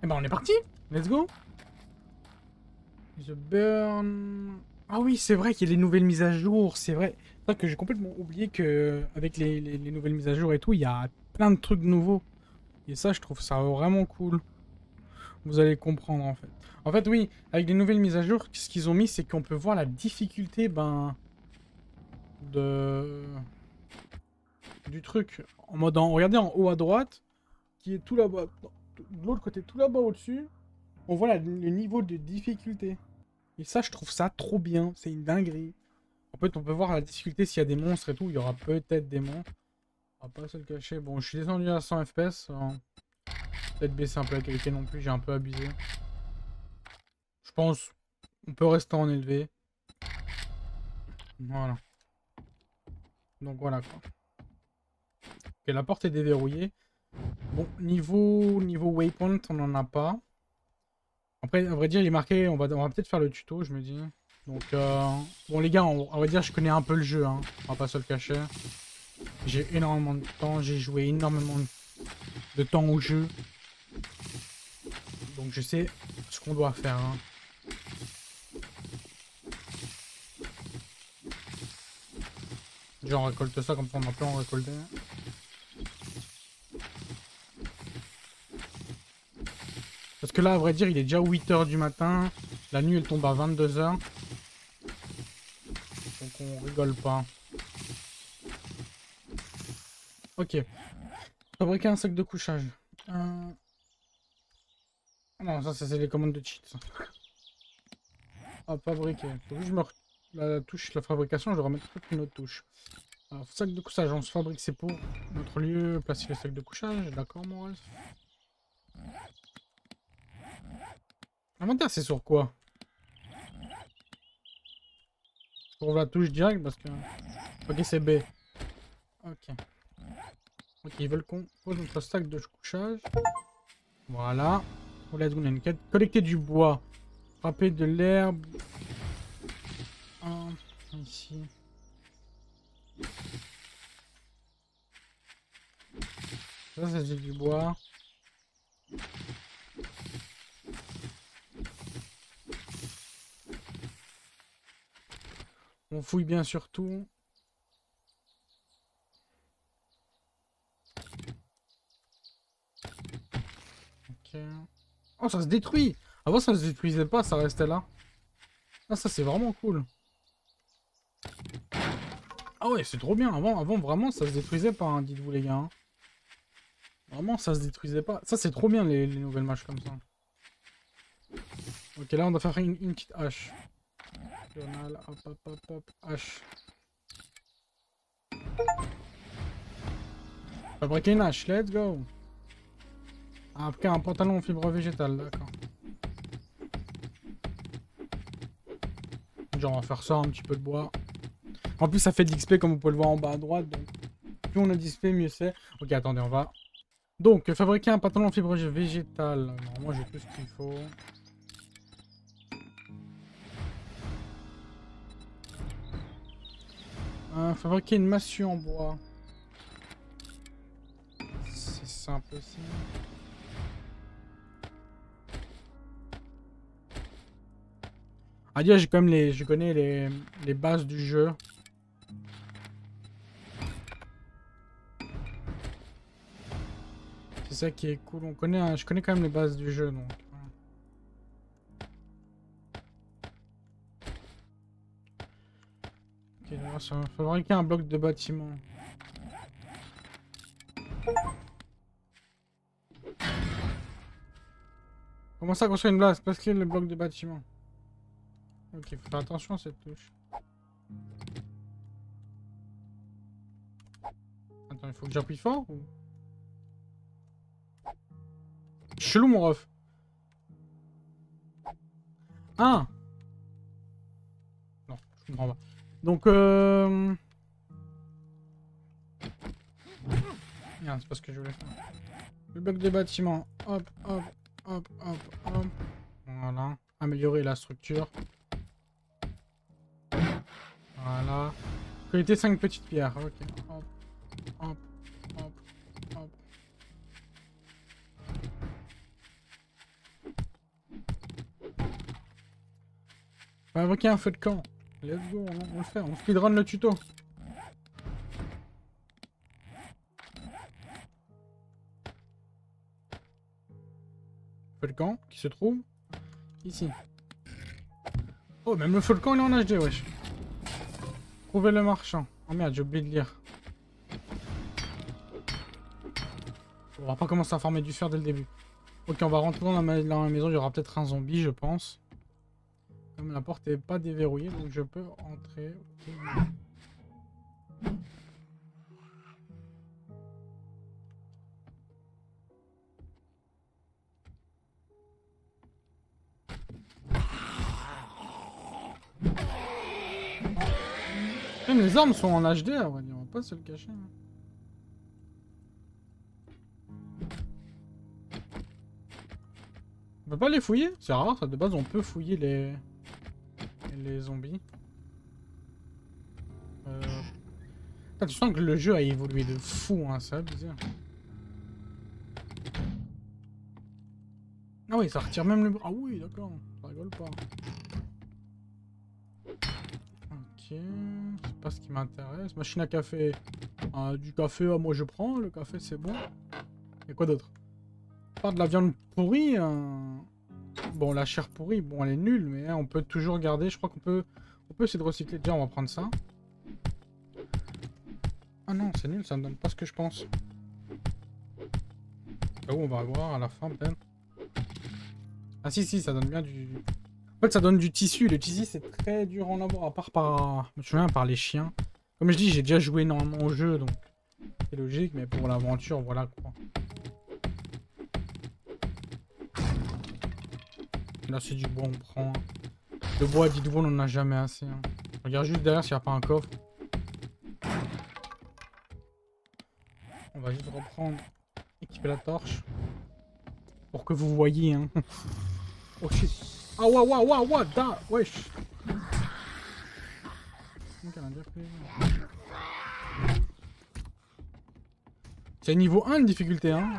Eh ben on est parti. Let's go. The Burn... Ah oui, c'est vrai qu'il y a les nouvelles mises à jour, c'est vrai. C'est vrai que j'ai complètement oublié que avec les nouvelles mises à jour et tout, il y a plein de trucs nouveaux. Et ça, je trouve ça vraiment cool. Vous allez comprendre en fait. En fait, oui, avec les nouvelles mises à jour, ce qu'ils ont mis, c'est qu'on peut voir la difficulté, de... du truc. En mode, regardez en haut à droite, qui est tout là-bas, de l'autre côté, tout là-bas au-dessus, on voit le niveau de difficulté. Et ça, je trouve ça trop bien. C'est une dinguerie. En fait, on peut voir la difficulté s'il y a des monstres et tout. Il y aura peut-être des monstres. On va pas se le cacher. Bon, je suis descendu à 100 FPS. Peut-être baisser un peu la qualité non plus. J'ai un peu abusé. Je pense on peut rester en élevé. Voilà. Donc voilà quoi. Ok, la porte est déverrouillée. Bon, niveau waypoint, on n'en a pas. Après, à vrai dire, il est marqué. On va peut-être faire le tuto, je me dis. Donc, bon les gars, on va dire je connais un peu le jeu. Hein. On va pas se le cacher. J'ai énormément de temps, j'ai joué énormément de temps au jeu. Donc je sais ce qu'on doit faire. Hein. Genre on récolte ça comme ça on a plein en récolter. Parce que là à vrai dire il est déjà 8 h du matin. La nuit elle tombe à 22 h. Donc on rigole pas. Ok. Fabriquer un sac de couchage. Non ça c'est les commandes de cheat. Ça. Ah fabriquer. Faut juste la touche, la fabrication, je vais remettre une autre touche. Alors, sac de couchage, on se fabrique, c'est pour notre lieu, placer le sac de couchage, d'accord mon ref. L'inventaire c'est sur quoi? Je trouve la touche direct parce que... Ok c'est B. Ok. Ok, ils veulent qu'on pose notre sac de couchage. Voilà. Oh, let's go, on a une quête. Collecter du bois. Frapper de l'herbe. Ah, ici. Ça c'est du bois. On fouille bien sûr tout. Ok. Oh, ça se détruit. Avant, ça se détruisait pas, ça restait là. Ah, ça, c'est vraiment cool. Ah ouais, c'est trop bien. Avant, vraiment, ça se détruisait pas, hein, dites-vous les gars. Hein. Vraiment, ça se détruisait pas. Ça, c'est trop bien, les nouvelles matchs comme ça. Ok, là, on doit faire une petite hache. Journal, hop, hop, hop, hop, hache. Fabriquer une hache, let's go. Après, un pantalon en fibre végétale, d'accord. Genre, on va faire ça, un petit peu de bois. En plus, ça fait de l'XP, comme vous pouvez le voir en bas à droite. Donc, plus on a d'XP, mieux c'est. Ok, attendez, on va... Donc, fabriquer un pantalon en fibre végétale. Moi, j'ai tout ce qu'il faut. Fabriquer une massue en bois. C'est simple aussi. À dire, j'ai quand même je connais les bases du jeu. C'est ça qui est cool. Je connais quand même les bases du jeu, donc. Ok, là, ça va fabriquer un bloc de bâtiment. Comment ça construire une base? Parce que le bloc de bâtiment. Ok, faut faire attention à cette touche. Attends, il faut que j'appuie fort ou... Chelou mon ref. Ah. Non, je comprends pas. Donc Merde, c'est pas ce que je voulais faire. Le bloc de bâtiment. Hop, hop, hop, hop, hop. Voilà. Améliorer la structure. Voilà. Collecter 5 petites pierres. Ok. Hop, hop, hop, hop. On va invoquer un feu de camp. Let's go, on le fait, on speedrun le tuto. Feu de camp qui se trouve ici. Oh, même le feu de camp il est en HD, wesh. Trouver le marchand. Oh merde, j'ai oublié de lire. On va pas commencer à farmer du fer dès le début. Ok, on va rentrer dans la maison, il y aura peut-être un zombie, je pense. Comme la porte est pas déverrouillée, donc je peux entrer. Même les armes sont en HD, on va pas se le cacher. Hein. On peut pas les fouiller? C'est rare, ça de base on peut fouiller les zombies. Ah, tu sens que le jeu a évolué de fou, hein, c'est bizarre. Ah oui, ça retire même le... Ah oui, d'accord, ça rigole pas. Ok, c'est pas ce qui m'intéresse. Machine à café. Ah, du café, moi je prends, le café c'est bon. Et quoi d'autre? Pas de la viande pourrie. Bon, la chair pourrie, bon, elle est nulle, mais hein, on peut toujours garder. Je crois qu'on peut essayer de recycler. Déjà, on va prendre ça. Ah non, c'est nul, ça me donne pas ce que je pense. Ah où on va voir à la fin, peut-être. Ah si, ça donne bien du... En fait, ça donne du tissu. Le tissu, c'est très dur à en avoir, à part par... Je me souviens, par les chiens. Comme je dis, j'ai déjà joué énormément au jeu, donc... C'est logique, mais pour l'aventure, voilà, quoi. Là, c'est du bois, on prend. Le bois, dites-vous, on n'en a jamais assez. Hein. Regarde juste derrière s'il n'y a pas un coffre. On va juste reprendre, équiper la torche. Pour que vous voyez, hein. Oh shit. Ah, what da, wesh. C'est niveau 1 de difficulté, hein.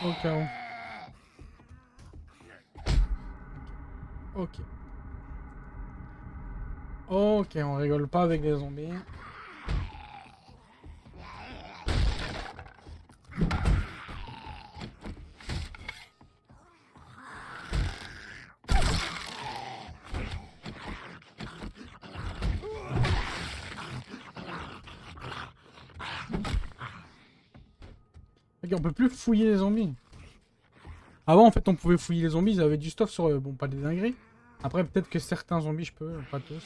Au cas où. Ok. Ok, on rigole pas avec les zombies. Ok, on peut plus fouiller les zombies. Avant, en fait, on pouvait fouiller les zombies, ils avaient du stuff sur eux. Bon, pas des dingueries. Après, peut-être que certains zombies, je peux, pas tous.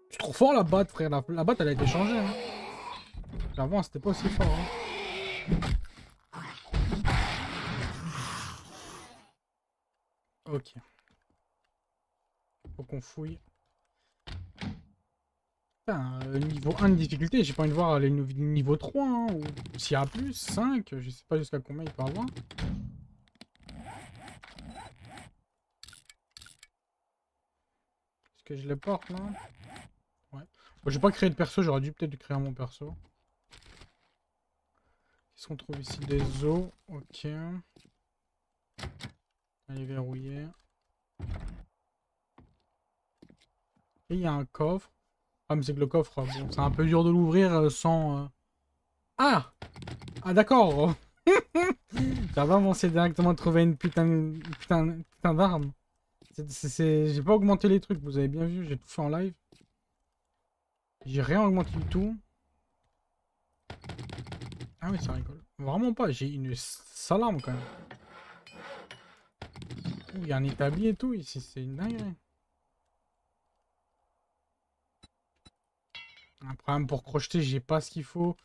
C'est trop fort la batte, frère. La batte, elle a été changée. Hein. Avant, c'était pas aussi fort. Hein. Ok. Faut qu'on fouille. Putain, niveau 1 de difficulté, j'ai pas envie de voir les niveau 3, hein, ou s'il y a plus, 5, je sais pas jusqu'à combien il peut avoir. Est-ce que je les porte là? Ouais. Bon, j'ai pas créé de perso, j'aurais dû peut-être créer mon perso. Qu'est-ce qu'on trouve ici? Des os, ok. Elle est verrouillée. Et il y a un coffre. Ah, mais c'est que le coffre, bon, c'est un peu dur de l'ouvrir sans... Ah! Ah, d'accord. J'avais avancé directement de trouver une putain d'arme. J'ai pas augmenté les trucs, vous avez bien vu, j'ai tout fait en live. J'ai rien augmenté du tout. Ah oui, ça rigole. Vraiment pas, j'ai une sale arme quand même. Il y a un établi et tout ici, c'est une dinguerie. Après, même pour crocheter, j'ai pas ce qu'il faut.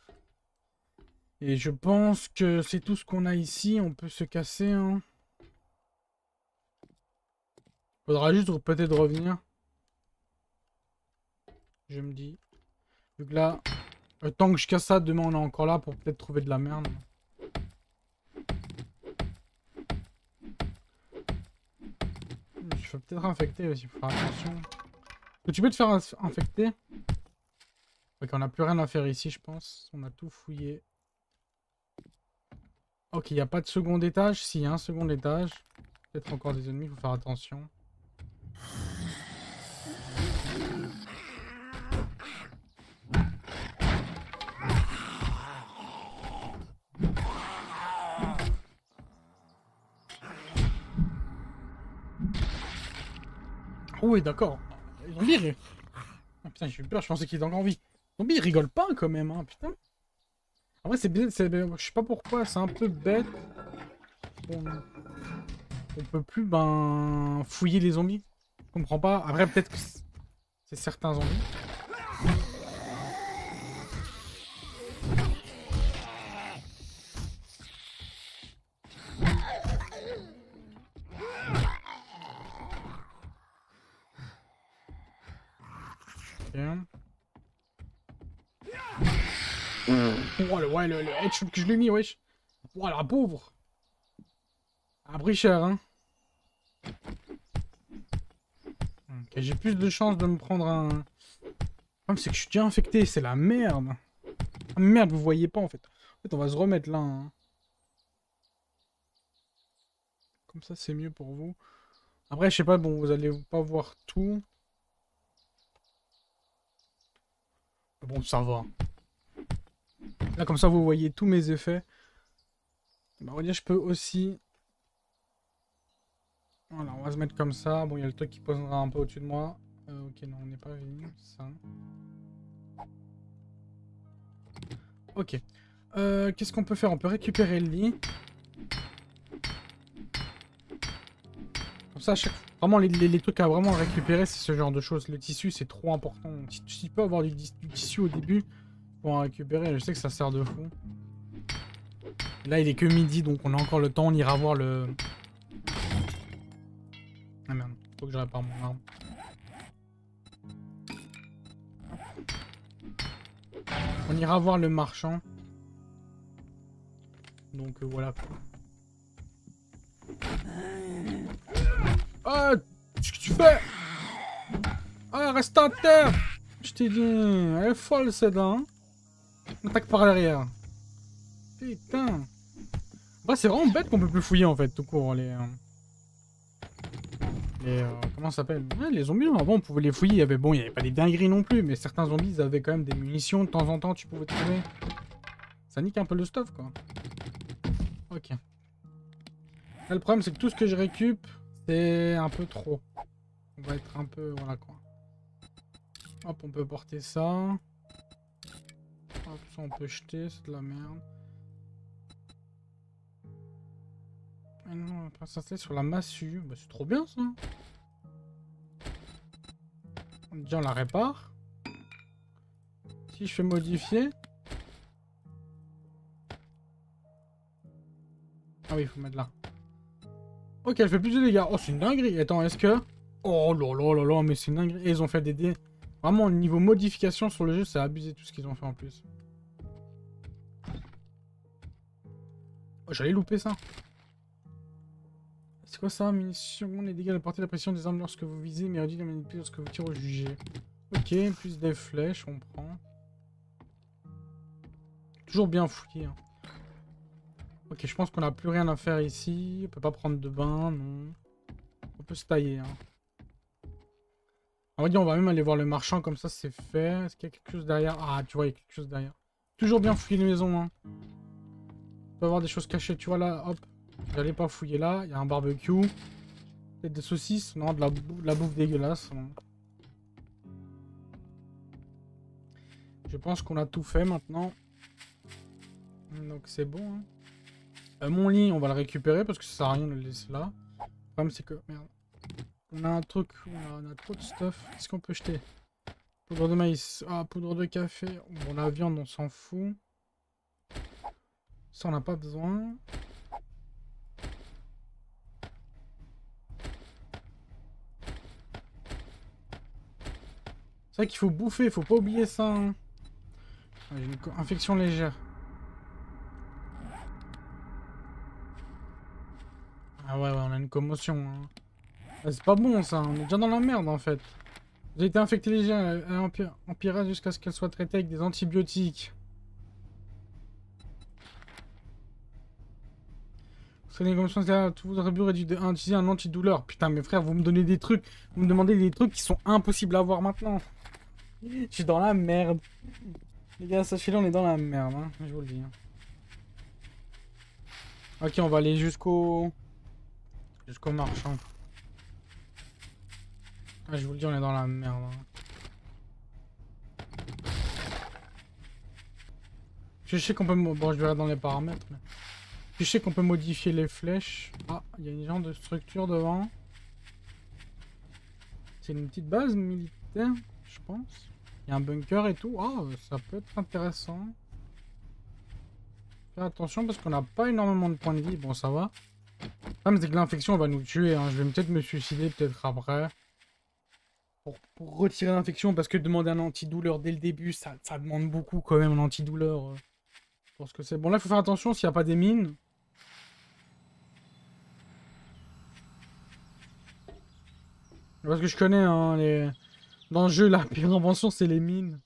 Et je pense que c'est tout ce qu'on a ici. On peut se casser. Hein. Faudra juste peut-être revenir. Je me dis. Vu que là, le temps que je casse ça, demain on est encore là pour peut-être trouver de la merde. Je vais peut-être infecter aussi, faut faire attention. Est-ce que tu peux te faire infecter? Ok, on n'a plus rien à faire ici, je pense. On a tout fouillé. Ok, il n'y a pas de second étage. Si, il y a un second étage. Peut-être encore des ennemis, faut faire attention. Oh oui, d'accord. Les zombies, ah, putain, j'ai eu peur, je pensais qu'il était encore en vie. Les zombies, ils rigolent pas quand même, hein, putain. En vrai, c'est bien, je sais pas pourquoi, c'est un peu bête. On peut plus, ben, fouiller les zombies. Je comprends pas. Après, peut-être que c'est certains zombies. Oh, ouais, le headshot que je lui ai mis, wesh. Oh, la pauvre. Un bricheur, hein. Ok, j'ai plus de chances de me prendre un... Le problème, c'est que je suis déjà infecté, c'est la merde. Ah, merde, vous voyez pas, en fait. En fait, on va se remettre là, hein. Comme ça, c'est mieux pour vous. Après, je sais pas, bon, vous allez pas voir tout. Bon, ça va. Là, comme ça, vous voyez tous mes effets. Bah, on va dire, je peux aussi... Voilà, on va se mettre comme ça. Bon, il y a le truc qui posera un peu au-dessus de moi. Ok, non, on n'est pas venu. Ça. Ok. Qu'est-ce qu'on peut faire? On peut récupérer le lit. Comme ça, vraiment, les trucs à vraiment récupérer, c'est ce genre de choses. Le tissu, c'est trop important. Si tu peux avoir du tissu au début pour en récupérer, je sais que ça sert de fou. Là, il est que midi, donc on a encore le temps. On ira voir le... Ah merde, faut que je répare mon arme. On ira voir le marchand. Donc voilà. Ah, qu'est-ce que tu fais? Ah, reste à terre! Je t'ai dit, elle est folle cette dent. On attaque par l'arrière. Putain. Bah, c'est vraiment bête qu'on peut plus fouiller en fait, tout court. Comment ça s'appelle? Ouais, les zombies, avant on pouvait les fouiller. Il y avait pas des dingueries non plus, mais certains zombies ils avaient quand même des munitions. De temps en temps, tu pouvais trouver. Ça nique un peu le stuff quoi. Ok. Là, le problème, c'est que tout ce que je récup, c'est un peu trop. On va être un peu... Voilà, quoi. Hop, on peut porter ça. Hop, ça, on peut jeter. C'est de la merde. Ah non, on va pas s'installer sur la massue. Bah, c'est trop bien, ça. Déjà, on la répare. Si je fais modifier... Ah oui, il faut mettre là. Ok, elle fait plus de dégâts. Oh, c'est une dinguerie. Attends, est-ce que... Oh là là là là, mais c'est une dinguerie. Et ils ont fait des dés. Vraiment, le niveau modification sur le jeu, c'est abusé tout ce qu'ils ont fait en plus. Oh, j'allais louper ça. C'est quoi ça? Munitions, les dégâts de portée de la pression des armes lorsque vous visez, mais réduit la manipulation lorsque vous tirez au jugé. Ok, plus des flèches, on prend. Toujours bien fouillé. Hein. Ok, je pense qu'on n'a plus rien à faire ici. On peut pas prendre de bain, non. On peut se tailler. Hein. On va dire, on va même aller voir le marchand, comme ça c'est fait. Est-ce qu'il y a quelque chose derrière? Ah, tu vois, il y a quelque chose derrière. Toujours bien fouiller les maisons. Hein. On peut avoir des choses cachées, tu vois là, hop. J'allais pas fouiller là, il y a un barbecue. Peut-être des saucisses, non, de la bouffe dégueulasse. Non. Je pense qu'on a tout fait maintenant. Donc c'est bon. Hein. Mon lit, on va le récupérer parce que ça sert à rien de le laisser là. Le problème c'est que, merde. On a un truc, on a trop de stuff. Qu'est-ce qu'on peut jeter? Poudre de maïs, ah, poudre de café. Bon, la viande, on s'en fout. Ça, on n'a pas besoin. C'est vrai qu'il faut bouffer, faut pas oublier ça. Hein. J'ai une infection légère. Ah ouais, on a une commotion. Hein. Ah, c'est pas bon ça, on est déjà dans la merde en fait. J'ai été infecté légère, elle empirera jusqu'à ce qu'elle soit traitée avec des antibiotiques. C'est comme ça, tout votre but réduit de 1, utiliser un antidouleur. Putain, mes frères, vous me donnez des trucs. Vous me demandez des trucs qui sont impossibles à avoir maintenant. Je suis dans la merde. Les gars, sachez-le, on est dans la merde, hein, je vous le dis. Hein. Ok, on va aller jusqu'au marchand. Ah, je vous le dis, on est dans la merde. Hein. Je sais qu'on peut... Bon, je verrai dans les paramètres. Mais... Je sais qu'on peut modifier les flèches. Ah, il y a une genre de structure devant. C'est une petite base militaire, je pense. Il y a un bunker et tout. Ah, ça peut être intéressant. Fais attention parce qu'on n'a pas énormément de points de vie. Bon, ça va. Le problème, c'est que l'infection va nous tuer. Hein. Je vais peut-être me suicider, peut-être après. Pour retirer l'infection, parce que demander un antidouleur dès le début, ça demande beaucoup quand même, un antidouleur. Je pense que c'est... Bon, là, il faut faire attention s'il n'y a pas des mines. Parce que je connais, hein, les... Dans le jeu, la pire invention, c'est les mines.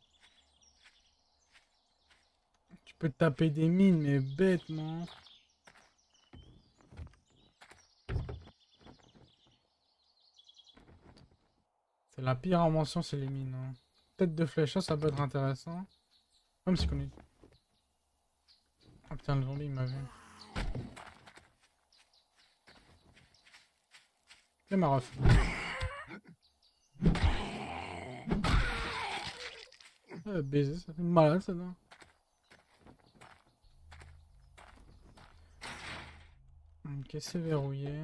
Tu peux te taper des mines, mais bêtement. C'est la pire invention, c'est les mines. Hein. Tête de flèche, ça peut être intéressant. Même si qu'on est... Ah putain, le zombie, il m'a vu. Et ma ref. Baiser, ça fait malade, ça, non? Ok, c'est verrouillé.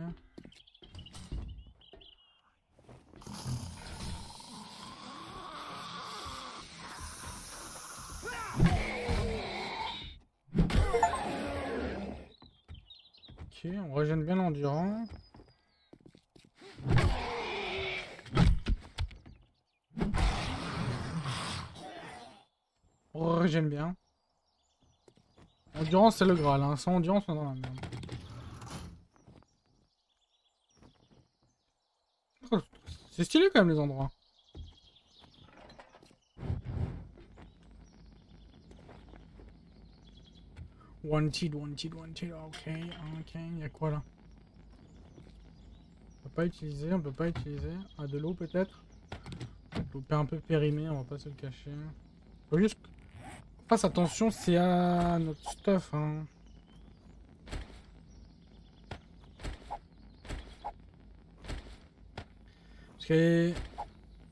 Ok, on régène bien l'endurance. On régène bien. Endurance, c'est le Graal. Hein. Sans endurance, on est dans la merde. Oh, c'est stylé quand même les endroits. Wanted, wanted, wanted. Ok, ok. Y'a quoi là? On peut pas utiliser, on peut pas utiliser. Ah, de l'eau peut-être? L'eau un peu périmée, on va pas se le cacher. Faut juste qu'on fasse attention, c'est à notre stuff. Hein. Parce qu'il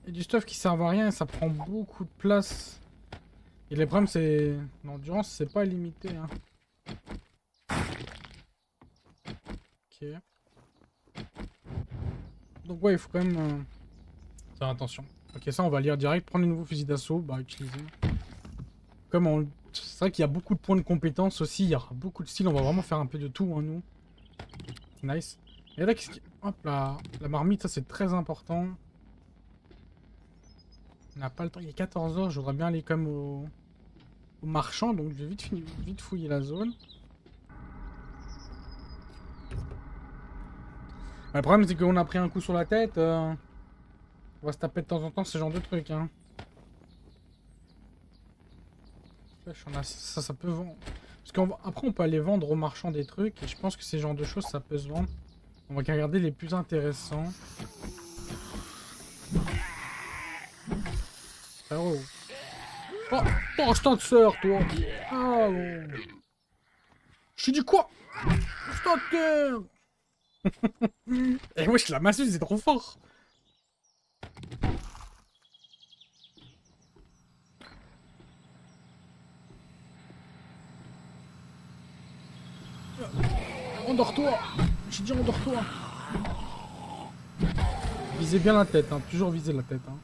y a du stuff qui sert à rien et ça prend beaucoup de place. Et le problème, c'est l'endurance, c'est pas limité. Hein. Ok. Donc ouais, il faut quand même faire attention. Ok, ça on va lire direct. Prendre les nouveaux fusils d'assaut, bah utiliser. Comme on... C'est vrai qu'il y a beaucoup de points de compétence aussi, il y aura beaucoup de styles, on va vraiment faire un peu de tout, hein, nous. Nice. Et là, qu'est-ce qui... Hop là, la marmite, ça c'est très important. On n'a pas le temps, il est 14 h, je voudrais bien aller comme au marchand, donc je vais vite fouiller la zone. Le problème c'est qu'on a pris un coup sur la tête, on va se taper de temps en temps ce genre de trucs. Hein. Ça peut vendre. Parce qu'après on peut aller vendre aux marchands des trucs, et je pense que ces genres de choses ça peut se vendre. On va regarder les plus intéressants. Oh, oh, Stancer, toi. Ah bon. Je dis quoi? Stancer. Eh wesh, la masseuse c'est trop fort. Endors-toi. J'ai dit endors-toi. Visez bien la tête, hein. Toujours viser la tête. Hein.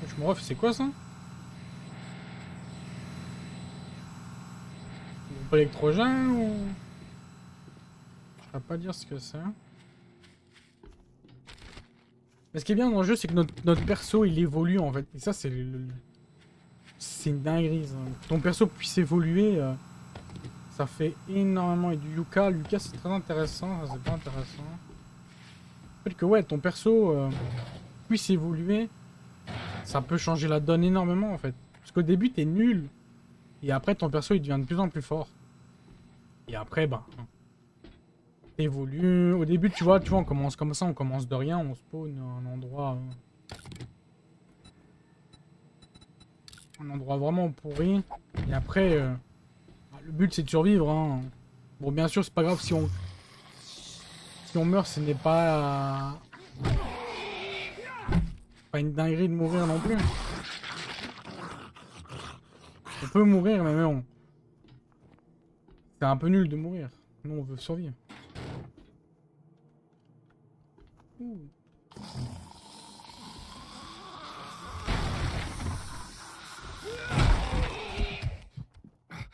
Je me ref, c'est quoi ça? Groupe électrogène ou... Je vais pas dire ce que c'est. Mais ce qui est bien dans le jeu, c'est que notre perso, il évolue en fait. Et ça, c'est c'est une dinguerie. Ça. Que ton perso puisse évoluer, ça fait énormément. Et du Yuka, c'est très intéressant. Ça, c'est pas intéressant. Le fait que ouais, ton perso puisse évoluer, ça peut changer la donne énormément en fait. Parce qu'au début, t'es nul. Et après, ton perso, il devient de plus en plus fort. Et après, bah... T'évolues. Au début, tu vois, on commence comme ça, on commence de rien, on spawn à un endroit vraiment pourri. Et après, le but c'est de survivre. Hein. Bon, bien sûr, c'est pas grave si on meurt, ce n'est pas une dinguerie de mourir non plus. On peut mourir, mais non. C'est un peu nul de mourir. Nous, on veut survivre. Ouh.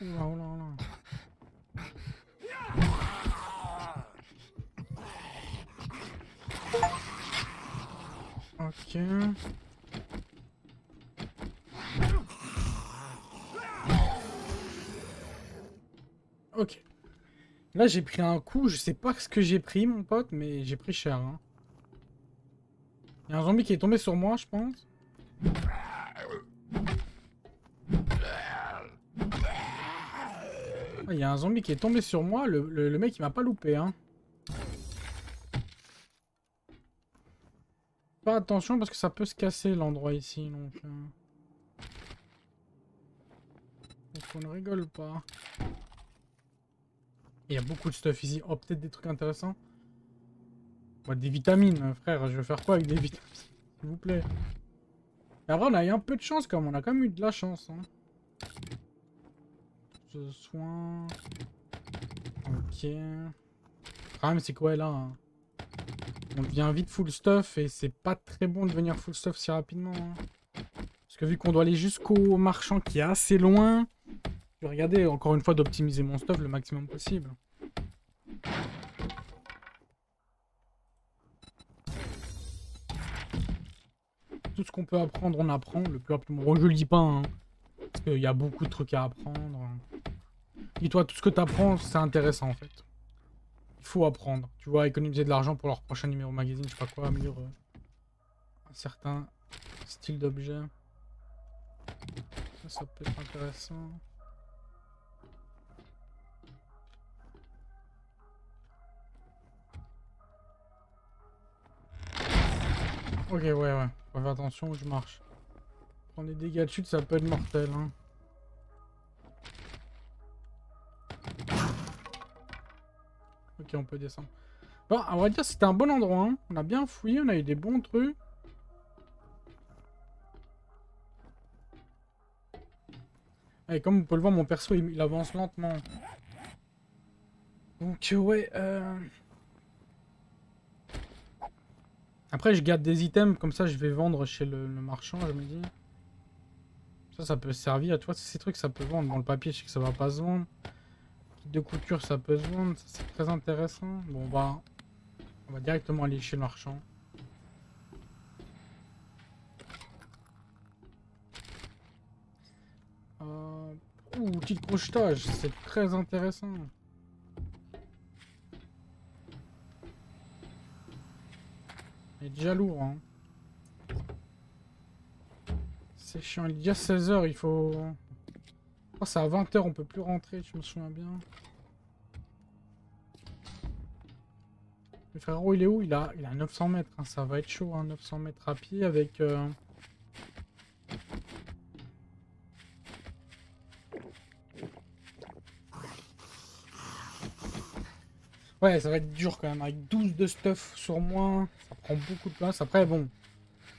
Oula, oula, oula. Ok. Ok. Là, j'ai pris un coup. Je sais pas ce que j'ai pris, mon pote, mais j'ai pris cher. Hein. Il y a un zombie qui est tombé sur moi, je pense. Ah, il y a un zombie qui est tombé sur moi. Le mec, il m'a pas loupé. Hein. Pas attention parce que ça peut se casser l'endroit ici. Donc on ne rigole pas. Il y a beaucoup de stuff ici. Oh, peut-être des trucs intéressants. Bah, des vitamines, frère. Je vais faire quoi avec des vitamines? S'il vous plaît. Et après, on a eu un peu de chance quand même. On a quand même eu de la chance. Hein. Ce soin. Ok. Le problème, c'est quoi là hein. On devient vite full stuff et c'est pas très bon de devenir full stuff si rapidement. Hein. Parce que vu qu'on doit aller jusqu'au marchand qui est assez loin, je vais regarder encore une fois d'optimiser mon stuff le maximum possible. Tout ce qu'on peut apprendre, on apprend. Le plus rapidement. Bon, je le dis pas, hein, parce qu'il y a beaucoup de trucs à apprendre. Dis-toi, tout ce que tu apprends, c'est intéressant en fait. Il faut apprendre. Tu vois, économiser de l'argent pour leur prochain numéro magazine, je sais pas quoi, améliorer un certain style d'objet. Ça peut être intéressant. Ok, ouais. Faut faire attention où je marche. Prendre des dégâts de chute, ça peut être mortel. Hein. Ok, on peut descendre. Bon, on va dire c'était un bon endroit. Hein. On a bien fouillé, on a eu des bons trucs. Et comme vous pouvez le voir, mon perso, il avance lentement. Donc, ouais. Après, je garde des items, comme ça, je vais vendre chez le marchand, je me dis. Ça peut servir. Tu vois, ces trucs, ça peut vendre. Bon, le papier, je sais que ça va pas se vendre. Kit de couture, ça peut se vendre. C'est très intéressant. Bon, on va directement aller chez le marchand. Outil de crochetage, c'est très intéressant. Il est déjà lourd, hein. C'est chiant, il est déjà 16 h, il faut... Oh, c'est à 20 h, on peut plus rentrer, je me souviens bien. Le frérot, il est où? Il a 900 mètres, hein. Ça va être chaud, hein, 900 mètres à pied avec... Ouais, ça va être dur quand même, avec 12 de stuff sur moi, ça prend beaucoup de place. Après, bon,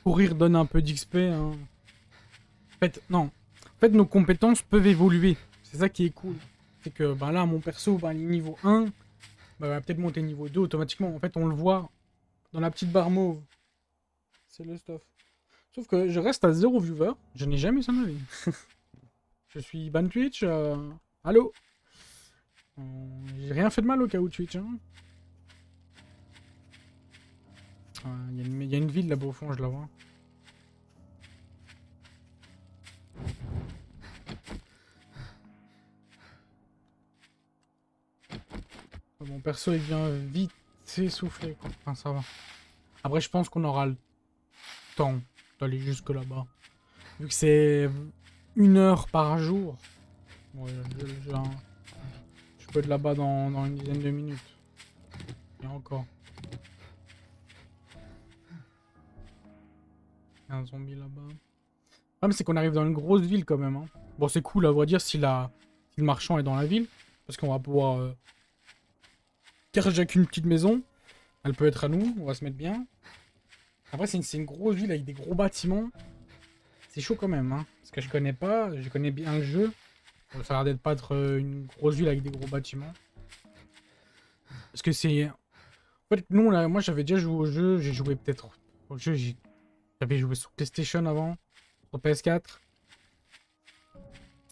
courir donne un peu d'XP, hein. En fait, non. En fait, nos compétences peuvent évoluer. C'est ça qui est cool. C'est que, ben là, mon perso, ben, il est niveau 1, ben, il va peut-être monter niveau 2 automatiquement. En fait, on le voit dans la petite barre mauve. C'est le stuff. Sauf que je reste à 0 viewer. Je n'ai jamais ça de ma vie. Je suis ban Twitch. Allô? J'ai rien fait de mal au cas où Twitch. Hein. Il y a une ville là-bas au fond, je la vois. Mon perso il vient vite s'essouffler quoi. Enfin ça va. Après je pense qu'on aura le temps d'aller jusque là-bas. Vu que c'est 1 heure par jour. Ouais, je peux être là-bas dans une dizaine de minutes. Et encore. Il y a un zombie là-bas. Le problème, c'est qu'on arrive dans une grosse ville quand même. Hein. Bon, c'est cool à vrai dire si le marchand est dans la ville. Parce qu'on va pouvoir carjack une petite maison. Elle peut être à nous, on va se mettre bien. Après, c'est une grosse ville avec des gros bâtiments. C'est chaud quand même. Hein. Parce que je connais pas, je connais bien le jeu. Ça a l'air d'être pas être une grosse ville avec des gros bâtiments. Parce que c'est... En fait, nous, là, moi j'avais déjà joué au jeu. J'ai joué peut-être au jeu. J'avais joué sur PlayStation avant. Sur PS4.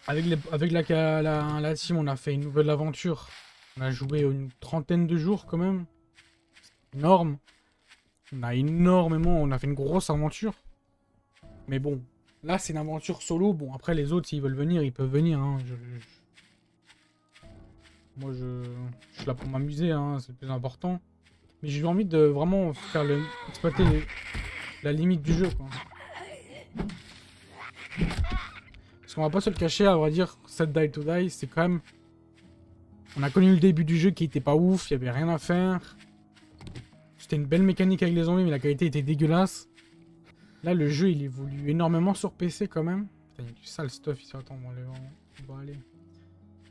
Avec la team, on a fait une nouvelle aventure. On a joué une trentaine de jours quand même. C'est énorme. On a fait une grosse aventure. Mais bon, là c'est une aventure solo. Bon, après les autres, s'ils veulent venir, ils peuvent venir. Hein. Moi, je suis là pour m'amuser, hein. C'est le plus important. Mais j'ai envie de vraiment exploiter la limite du jeu, quoi. Parce qu'on va pas se le cacher, à vrai dire, cette Die to Die, c'est quand même... On a connu le début du jeu qui était pas ouf, il y avait rien à faire. C'était une belle mécanique avec les zombies, mais la qualité était dégueulasse. Là, le jeu, il évolue énormément sur PC quand même. Putain, il y a du sale stuff ici. Attends, on va aller.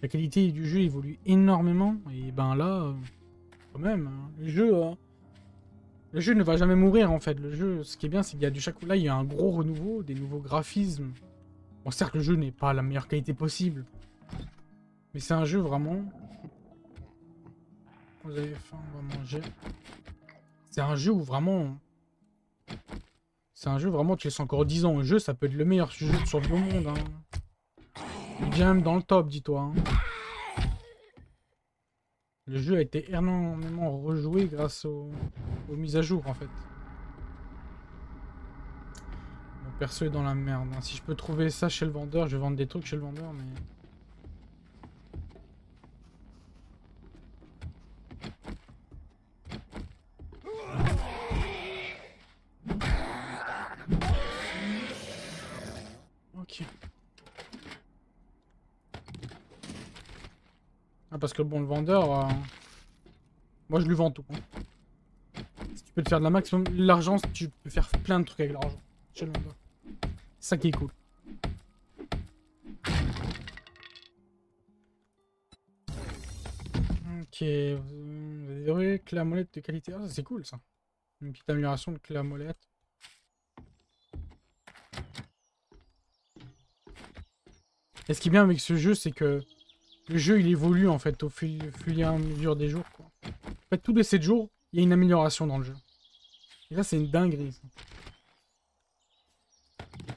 La qualité du jeu évolue énormément. Et ben là, quand même, hein, le jeu ne va jamais mourir en fait. Le jeu, ce qui est bien, c'est qu'il y a du chaque... Là, il y a un gros renouveau, des nouveaux graphismes. Bon, certes, le jeu n'est pas la meilleure qualité possible. Mais c'est un jeu vraiment... Vous avez faim, on va manger. C'est un jeu où vraiment... C'est un jeu vraiment, tu laisses encore 10 ans au jeu, ça peut être le meilleur jeu sur le monde. Hein. Bien même dans le top, dis-toi. Hein. Le jeu a été énormément rejoué grâce aux mises à jour, en fait. Mon perso est dans la merde. Hein. Si je peux trouver ça chez le vendeur, je vais vendre des trucs chez le vendeur, mais... Ok. Ah, parce que bon, le vendeur... Moi, je lui vends tout. Hein. Si tu peux te faire de la maximum... L'argent, tu peux faire plein de trucs avec l'argent. Chez le vendeur. C'est ça qui est cool. Ok. Vous avez clé à molette de qualité. Ah, c'est cool, ça. Une petite amélioration de clé à molette. Et ce qui est bien avec ce jeu, c'est que le jeu, il évolue, en fait, au fil et à mesure des jours, quoi. En fait, tous les 7 jours, il y a une amélioration dans le jeu. Et ça, c'est une dinguerie, ça.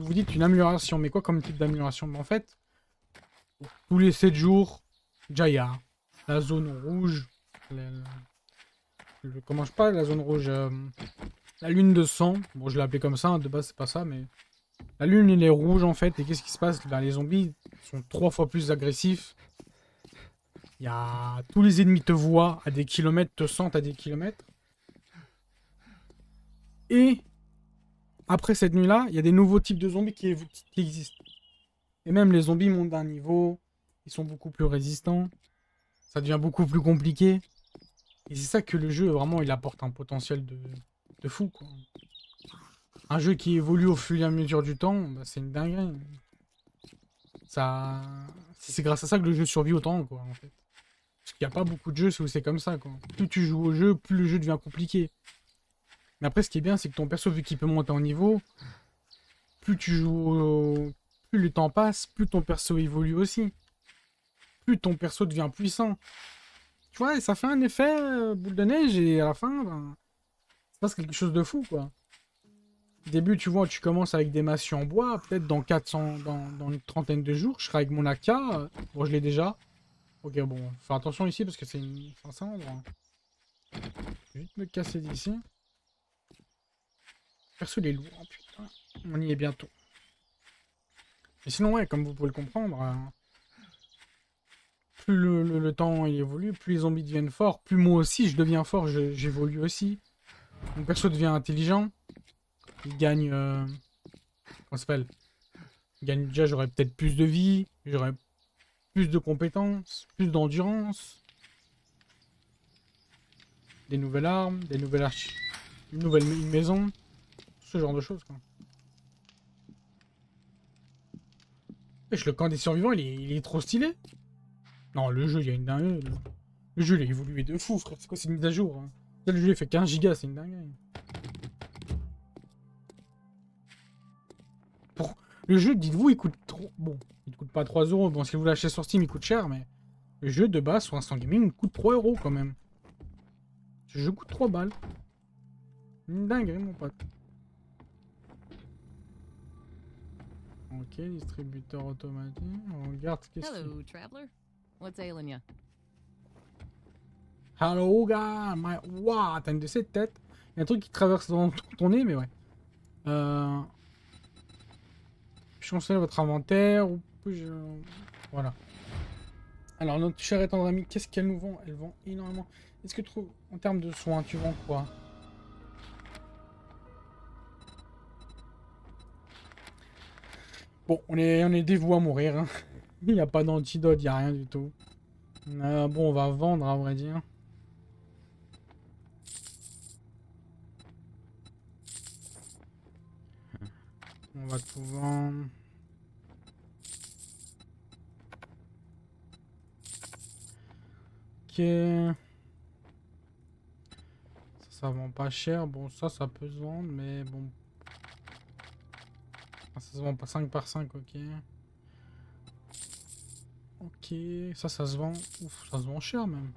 Vous dites une amélioration, mais quoi comme type d'amélioration? En fait, tous les 7 jours, déjà, il y a la zone rouge. Comment je parle, la zone rouge? La lune de sang. Bon, je l'ai appelée comme ça, hein, de base, c'est pas ça, mais... La lune, elle est rouge, en fait, et qu'est-ce qui se passe? Ben, les zombies sont 3 fois plus agressifs. Il y a... Tous les ennemis te voient à des kilomètres, te sentent à des kilomètres. Et... Après cette nuit-là, il y a des nouveaux types de zombies qui existent. Et même les zombies montent d'un niveau. Ils sont beaucoup plus résistants. Ça devient beaucoup plus compliqué. Et c'est ça que le jeu, vraiment, il apporte un potentiel de fou, quoi. Un jeu qui évolue au fur et à mesure du temps, bah, c'est une dinguerie. Ça... C'est grâce à ça que le jeu survit autant, quoi, en fait. Parce qu'il n'y a pas beaucoup de jeux où c'est comme ça, quoi. Plus tu joues au jeu, plus le jeu devient compliqué. Mais après, ce qui est bien, c'est que ton perso, vu qu'il peut monter en niveau, plus tu joues... Plus le temps passe, plus ton perso évolue aussi. Plus ton perso devient puissant. Tu vois, ça fait un effet boule de neige et à la fin, ben, ça passe quelque chose de fou, quoi. Au début, tu vois, tu commences avec des massues en bois. Peut-être dans 400, dans une trentaine de jours, je serai avec mon AK. Bon, je l'ai déjà. Ok, bon, fais attention ici parce que c'est un endroit. Je vais vite me casser d'ici. Perso, il est lourd, hein, putain. On y est bientôt. Et sinon, ouais, comme vous pouvez le comprendre, plus le temps il évolue, plus les zombies deviennent forts, plus moi aussi je deviens fort, j'évolue aussi. Mon perso devient intelligent. Il gagne... comment ça s'appelle? Il gagne déjà, j'aurais peut-être plus de vie, j'aurais plus de compétences, plus d'endurance. des nouvelles armes, des nouvelles une maison, ce genre de choses quoi. Wesh, le camp des survivants il est trop stylé. Non, le jeu il y a une dinguerie. Le jeu il a évolué de fou frère, c'est quoi, c'est une mise à jour hein. Le jeu il fait 15 gigas, c'est une dinguerie. Le jeu, dites-vous, il coûte trop... Bon, il coûte pas 3 euros. Bon, si vous l'achetez sur Steam, il coûte cher, mais... Le jeu de base sur Instant Gaming, il coûte 3 euros quand même. Ce jeu coûte 3 balles. Une dinguerie, mon pote. Ok, distributeur automatique. On regarde qu'est-ce qu'il y a. Hello, traveler. What's ailing ya? Hello, gars. Waouh, t'as une de ces têtes. Il y a un truc qui traverse dans ton nez, mais ouais. Je conseille votre inventaire. Ou puis-je... Voilà. Alors, notre chère et tendre amie, qu'est-ce qu'elle nous vend? Elle vend énormément. Est-ce que tu trouves, en termes de soins, tu vends quoi? Bon, on est dévoué à mourir. Hein. Il n'y a pas d'antidote, il n'y a rien du tout. Bon, on va vendre, à vrai dire. On va tout vendre. Ok. Ça vend pas cher. Bon, ça peut se vendre, mais bon. Ah, ça se vend pas 5 par 5, ok. Ok, ça se vend. Ouf, ça se vend cher même.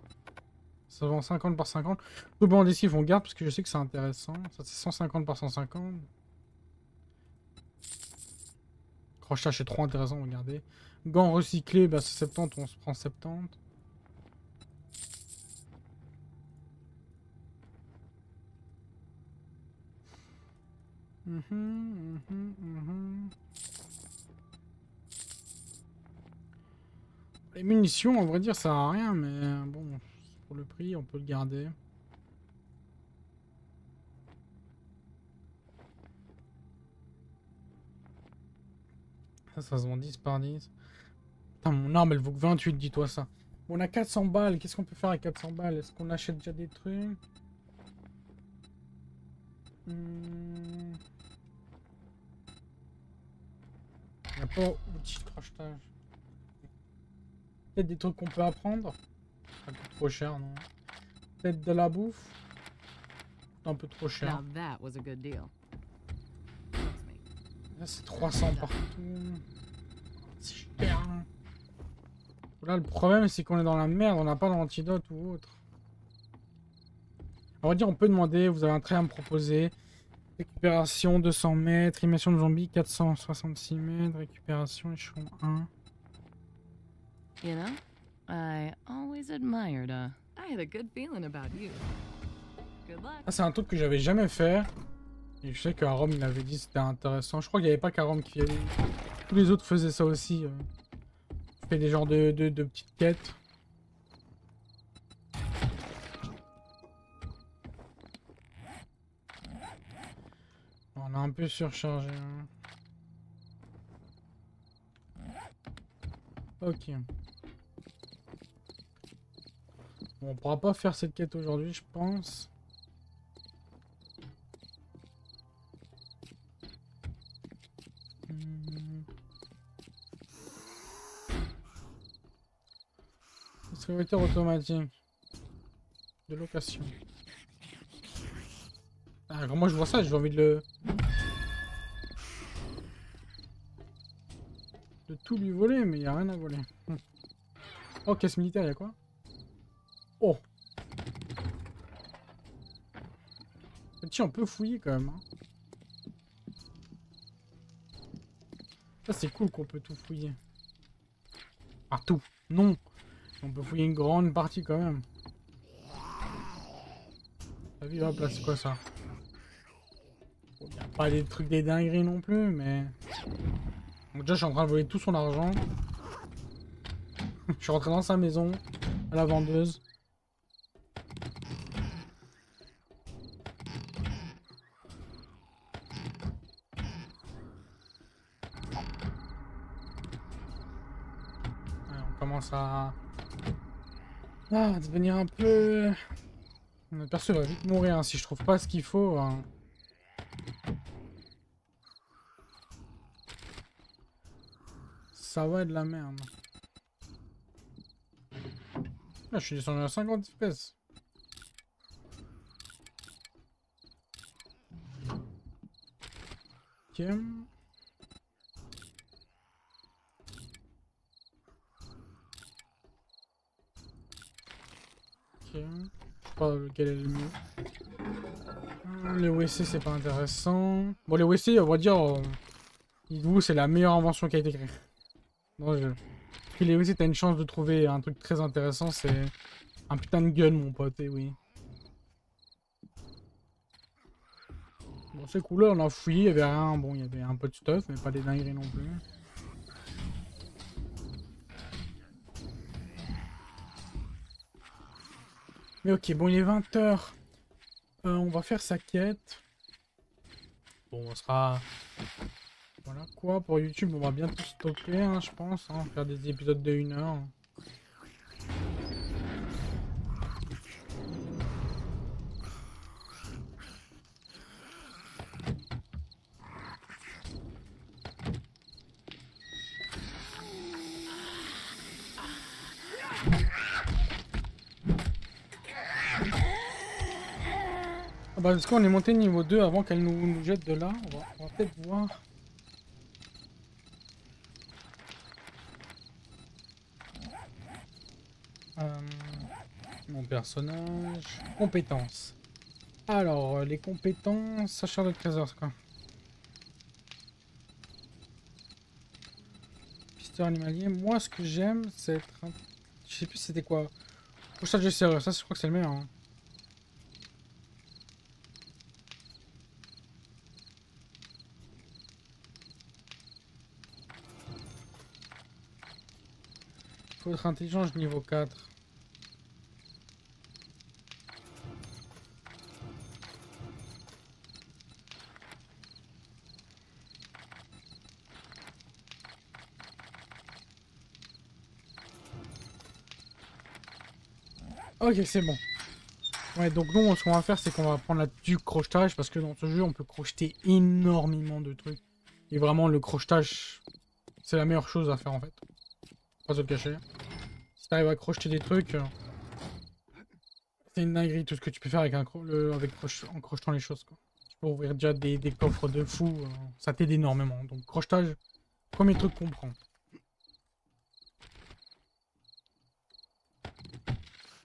Ça se vend 50 par 50. Le banc d'esquif, on garde parce que je sais que c'est intéressant. Ça, c'est 150 par 150. Crochet, c'est trop intéressant, regardez. Gants recyclés, bah c'est 70, on se prend 70. Les munitions, en vrai dire, ça sert à rien, mais bon, pour le prix, on peut le garder. Ça se vend 10 par 10. Putain, mon arme, elle vaut que 28, dis-toi ça. Bon, on a 400 balles, qu'est-ce qu'on peut faire avec 400 balles? Est-ce qu'on achète déjà des trucs? Il n'y a pas outil de crochetage. Peut-être des trucs qu'on peut apprendre. Ça coûte trop cher, non? Peut-être de la bouffe. Un peu trop cher. Là, c'est 300 partout. C'est cher. Là, le problème, c'est qu'on est dans la merde. On n'a pas d'antidote ou autre. On va dire, on peut demander. Vous avez un trait à me proposer. Récupération 200 mètres. Immersion de zombies 466 mètres. Récupération échelon 1. You know, I always admired, I had a good feeling about you. Good luck. Ah, c'est un truc que j'avais jamais fait. Et je sais qu'Arom il avait dit que c'était intéressant. Je crois qu'il n'y avait pas qu'Arom qui avait... Tous les autres faisaient ça aussi. Fait des genres de petites quêtes. On a un peu surchargé. Hein. Ok. Bon, on pourra pas faire cette quête aujourd'hui, je pense. Distributeur automatique. De location. Ah, quand moi je vois ça, j'ai envie de le... De tout lui voler, mais il n'y a rien à voler. Oh, caisse militaire, il y a quoi? Oh! Tiens, on peut fouiller quand même. Hein. Ça, c'est cool qu'on peut tout fouiller. Ah, tout! Non! On peut fouiller une grande partie quand même. T'as vu, hop là, c'est quoi ça? Bon, y a pas des trucs des dingueries non plus, mais... Bon, déjà, je suis en train de voler tout son argent. Je suis rentré dans sa maison, à la vendeuse. Ouais, on commence à devenir un peu Notre perso va vite mourir hein, si je trouve pas ce qu'il faut. Hein. Ça va être de la merde. Là, je suis descendu à 50 FPS. Ok. Ok. Je sais pas lequel est le mieux. Les WC c'est pas intéressant. Bon les WC on va dire dites-vous c'est la meilleure invention qui a été créée dans le jeu. Puis les WC t'as une chance de trouver un truc très intéressant, c'est un putain de gun mon pote, et oui. Bon c'est cool là on a fouillé, il y avait rien, bon il y avait un peu de stuff mais pas des dingueries non plus. Mais ok bon il est 20 h. On va faire sa quête. Bon, on sera... Voilà quoi, pour YouTube, on va bientôt stopper, hein, je pense. Hein, faire des épisodes de 1 heure. Ah bah, est-ce qu'on est monté niveau 2 avant qu'elle nous jette de là? On va peut-être voir. Mon personnage. Compétences. Alors, les compétences. Sacheur de trésors, quoi. Pisteur animalier. Moi, ce que j'aime, c'est être. Je sais plus c'était quoi. Crochetage de serrure. Ça, je crois que c'est le meilleur. Hein. Faut être intelligent, niveau 4. Ok, c'est bon. Ouais, donc nous, ce qu'on va faire, c'est qu'on va prendre du crochetage, parce que dans ce jeu, on peut crocheter énormément de trucs. Et vraiment, le crochetage, c'est la meilleure chose à faire, en fait. Pas se le cacher. Si t'arrives à crocheter des trucs, c'est une dinguerie, tout ce que tu peux faire avec en crochetant les choses, quoi. Tu peux ouvrir déjà des coffres de fou, ça t'aide énormément. Donc, crochetage, premier truc qu'on prend.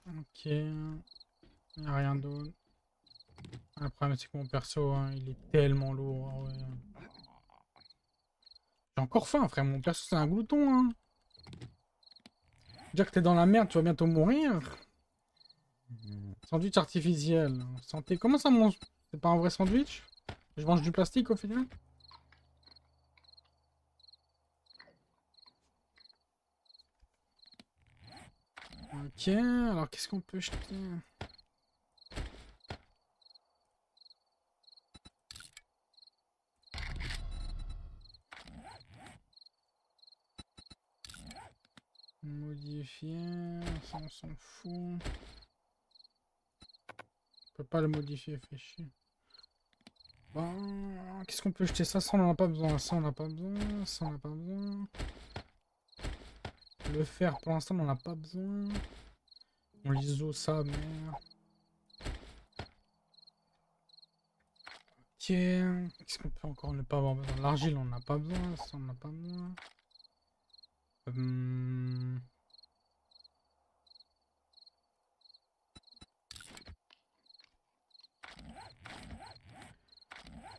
Ok... Il n'y a rien d'autre. Le problème c'est que mon perso, hein, il est tellement lourd. Ah ouais. J'ai encore faim, frère. Mon perso, c'est un glouton. Hein. Déjà que t'es dans la merde, tu vas bientôt mourir. Sandwich artificiel. Santé. Comment ça mange? C'est pas un vrai sandwich? Je mange du plastique au final? Ok, alors qu'est-ce qu'on peut jeter? Modifier, ça on s'en fout. On peut pas le modifier, fait chier. Bon, qu'est-ce qu'on peut jeter? Ça on en a pas besoin, ça on a pas besoin, ça on a pas besoin. Le fer pour l'instant on en a pas besoin. On l'ISO ça, merde. Ok, qu'est-ce qu'on peut encore ne pas avoir besoin? L'argile on n'a pas besoin, ça on n'a pas besoin.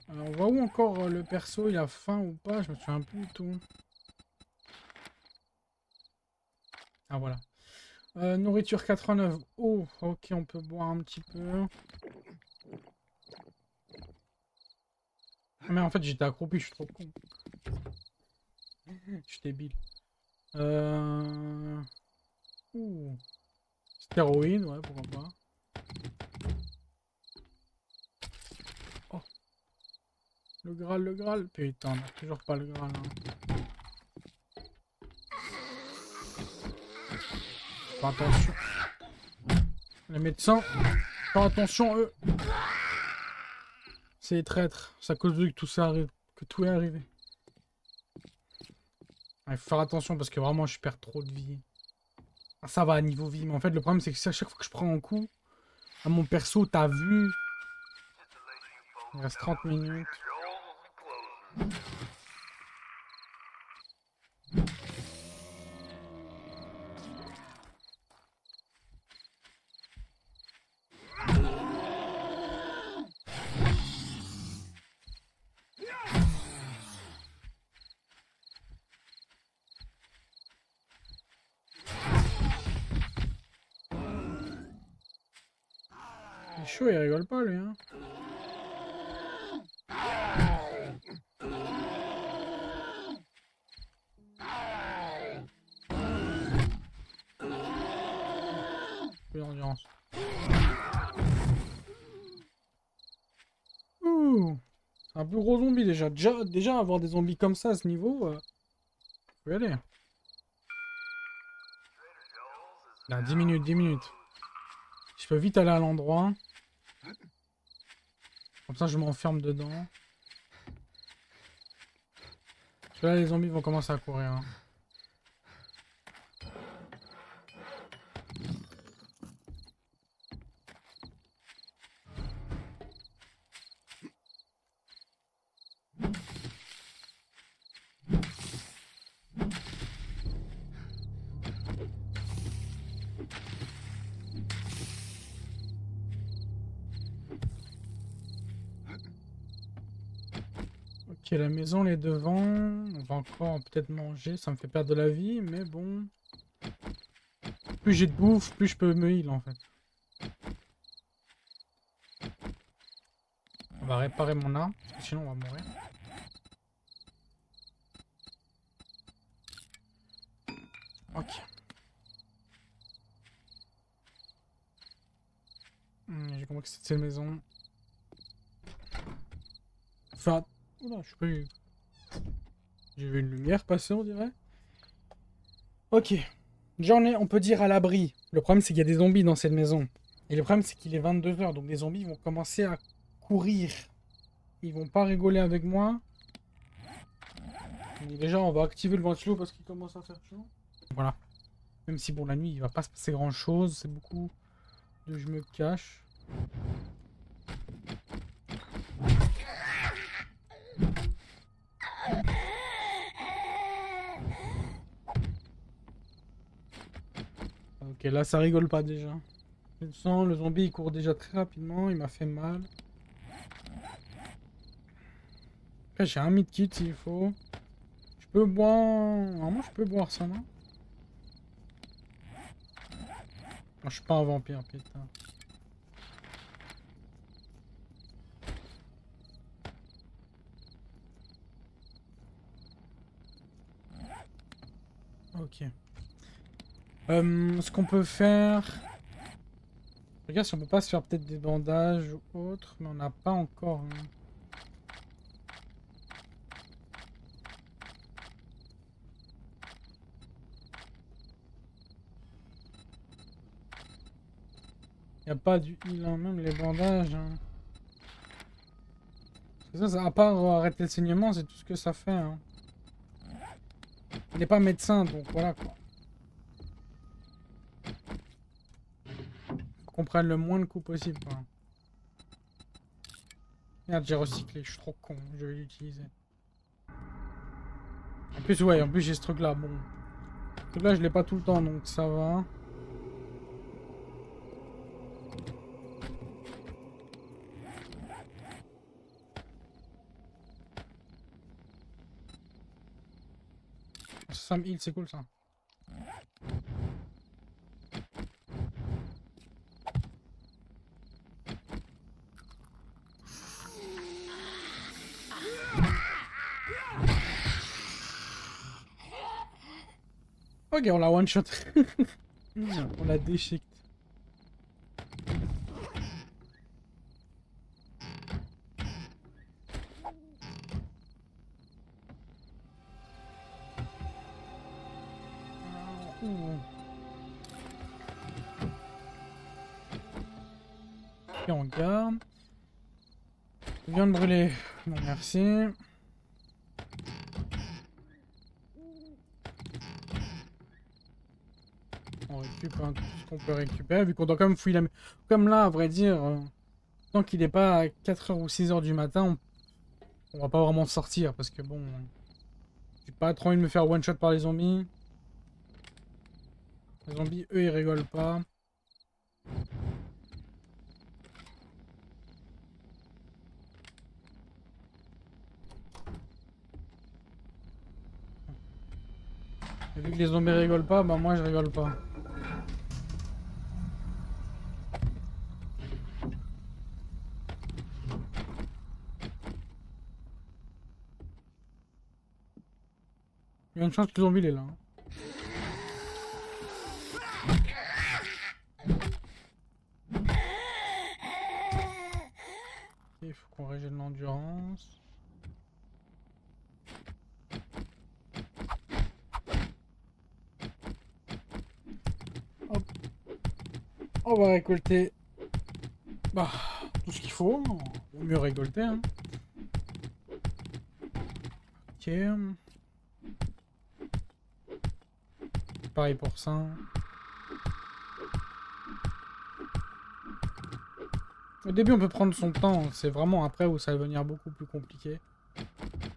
Alors, on voit où encore le perso, il a faim ou pas? Je me souviens plus du tout. Ah voilà. Nourriture 89. Oh, ok, on peut boire un petit peu. Ah, mais en fait, j'étais accroupi, je suis trop con. Je suis débile. Ouh. Stéroïde, ouais, pourquoi pas. Oh. Le Graal, le Graal. Putain, on a toujours pas le Graal. Hein. Fais attention. Les médecins. Faire attention, eux. C'est les traîtres. C'est à cause d'eux que tout ça arrive. Que tout est arrivé. Il faut faire attention parce que vraiment je perds trop de vie. Ah, ça va à niveau vie. Mais en fait le problème c'est que si à chaque fois que je prends un coup, à mon perso, t'as vu. Il reste 30 minutes. Il est chaud, il rigole pas lui, hein. Peu d'endurance. Ouh, c'est un plus gros zombie déjà. Déjà avoir des zombies comme ça à ce niveau, faut y aller. Là, 10 minutes, 10 minutes. Je peux vite aller à l'endroit. Comme ça, je m'enferme dedans. Parce que là, les zombies vont commencer à courir. Hein. Ok, la maison, les devant. On va encore peut-être manger. Ça me fait perdre de la vie, mais bon. Plus j'ai de bouffe, plus je peux me heal en fait. On va réparer mon arme, parce que sinon on va mourir. Ok. J'ai compris que c'était cette maison. Enfin... Oula, je sais pas... J'ai vu une lumière passer, on dirait. Ok. J'en ai, on peut dire, à l'abri. Le problème, c'est qu'il y a des zombies dans cette maison. Et le problème, c'est qu'il est 22 h, donc les zombies vont commencer à courir. Ils vont pas rigoler avec moi. Et déjà, on va activer le ventilo parce qu'il commence à faire chaud. Voilà. Même si, bon, la nuit, il va pas se passer grand-chose. C'est beaucoup de je me cache. Ok, là, ça rigole pas déjà. Je sens, le zombie, il court déjà très rapidement. Il m'a fait mal. Après, j'ai un medkit s'il faut. Je peux boire... Normalement, je peux boire ça, non? Non, je suis pas un vampire, putain. Ok. Ce qu'on peut faire... Regarde si on peut pas se faire peut-être des bandages ou autre, mais on n'a pas encore... Hein. Y a pas du heal, hein, même les bandages. Hein. Parce que ça, à part arrêter le saignement, c'est tout ce que ça fait. Hein. Il n'est pas médecin, donc voilà quoi. Faut qu'on prenne le moins de coups possible. Quoi. Merde, j'ai recyclé, je suis trop con, je vais l'utiliser. En plus, ouais, en plus j'ai ce truc là, bon. Ce truc là, je l'ai pas tout le temps, donc ça va. Ça me heal, c'est cool ça. Ok, on l'a one shot. On l'a déchiqué. Et on garde. Viande brûlée. Non, merci. On récupère tout ce qu'on peut récupérer, vu qu'on doit quand même fouiller la... Comme là, à vrai dire, tant qu'il n'est pas à 4h ou 6h du matin, on va pas vraiment sortir, parce que bon... J'ai pas trop envie de me faire one-shot par les zombies. Les zombies, eux, ils rigolent pas. Et vu que les zombies rigolent pas, bah moi je rigole pas. Il y a une chance que le zombie il est là. Hein. Il faut qu'on régène l'endurance. Hop. On va récolter bah, tout ce qu'il faut. Vaut mieux récolter. Hein. Ok. Pareil pour ça. Au début on peut prendre son temps, c'est vraiment après où ça va devenir beaucoup plus compliqué.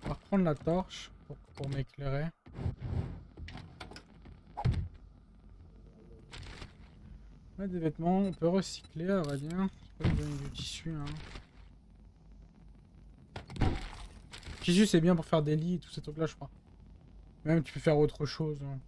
On va reprendre la torche pour m'éclairer. Ouais, des vêtements, on peut recycler à vrai dire. C'est pas donner du tissu. Hein. Le tissu c'est bien pour faire des lits et tous ces trucs là je crois. Même tu peux faire autre chose. Hein.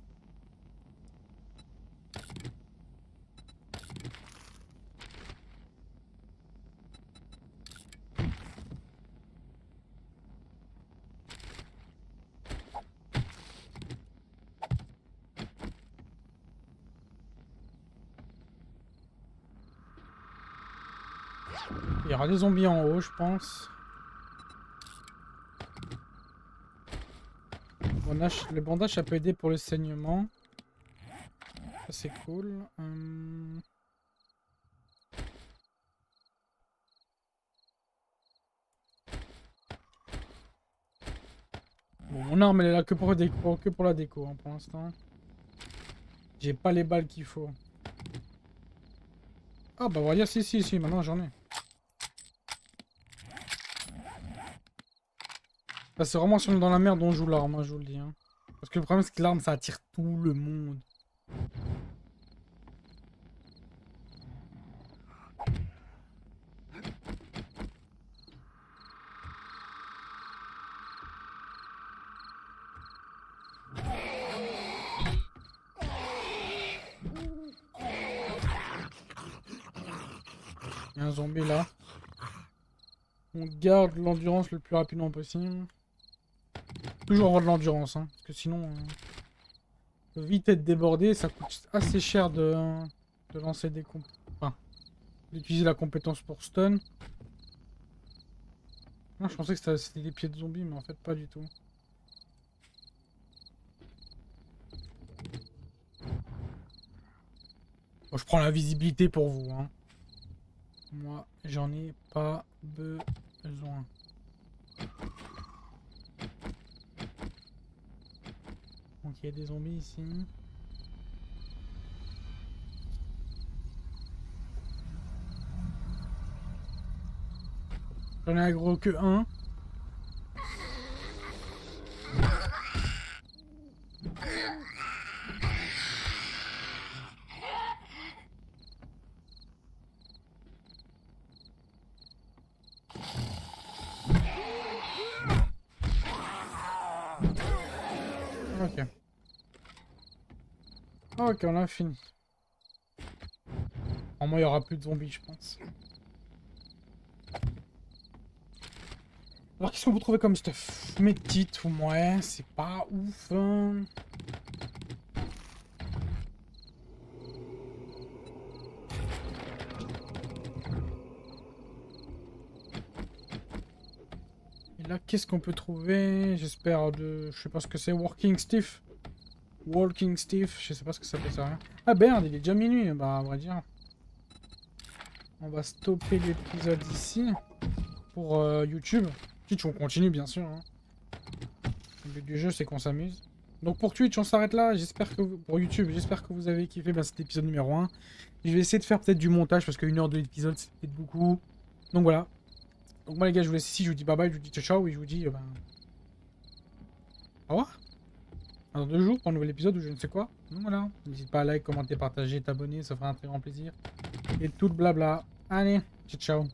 Il y aura des zombies en haut, je pense. Le bandage, ça peut aider pour le saignement. Ça, c'est cool. Bon, mon arme, elle est là que pour la déco, hein, pour l'instant. J'ai pas les balles qu'il faut. Ah, bah, on va dire si, maintenant j'en ai. Là, c'est vraiment si on est dans la merde, on joue l'arme, hein, je vous le dis. Hein. Parce que le problème, c'est que l'arme, ça attire tout le monde. Il y a un zombie là. On garde l'endurance le plus rapidement possible. Toujours avoir de l'endurance, hein, parce que sinon, peut vite être débordé. Ça coûte assez cher de lancer des enfin, d'utiliser la compétence pour stun. Non, je pensais que c'était des pieds de zombies, mais en fait pas du tout. Bon, je prends la visibilité pour vous. Hein. Moi, j'en ai pas besoin. Donc il y a des zombies ici. J'en ai aggro que un. Ok. Ok, on a fini. En moi, il n'y aura plus de zombies, je pense. Alors, qu'est-ce qu'on peut trouver comme stuff? Métite ou ouais, c'est pas ouf. Hein. Et là, qu'est-ce qu'on peut trouver? J'espère de... Je sais pas ce que c'est. Working Stiff. Walking Stiff. Je sais pas ce que ça peut servir. Ah merde, il est déjà minuit. Bah, à vrai dire. On va stopper l'épisode ici. Pour YouTube. Twitch, on continue, bien sûr. Hein. Le but du jeu, c'est qu'on s'amuse. Donc pour Twitch, on s'arrête là. J'espère que pour YouTube, j'espère que vous avez kiffé cet épisode numéro 1. Je vais essayer de faire peut-être du montage parce qu'une heure de l'épisode, c'est peut-être beaucoup. Donc voilà. Donc moi les gars, je vous laisse ici. Je vous dis bye bye, je vous dis ciao ciao et je vous dis au revoir. Dans 2 jours pour un nouvel épisode ou je ne sais quoi. Donc voilà. N'hésite pas à like, commenter, partager, t'abonner. Ça fera un très grand plaisir. Et tout le blabla. Allez, ciao ciao.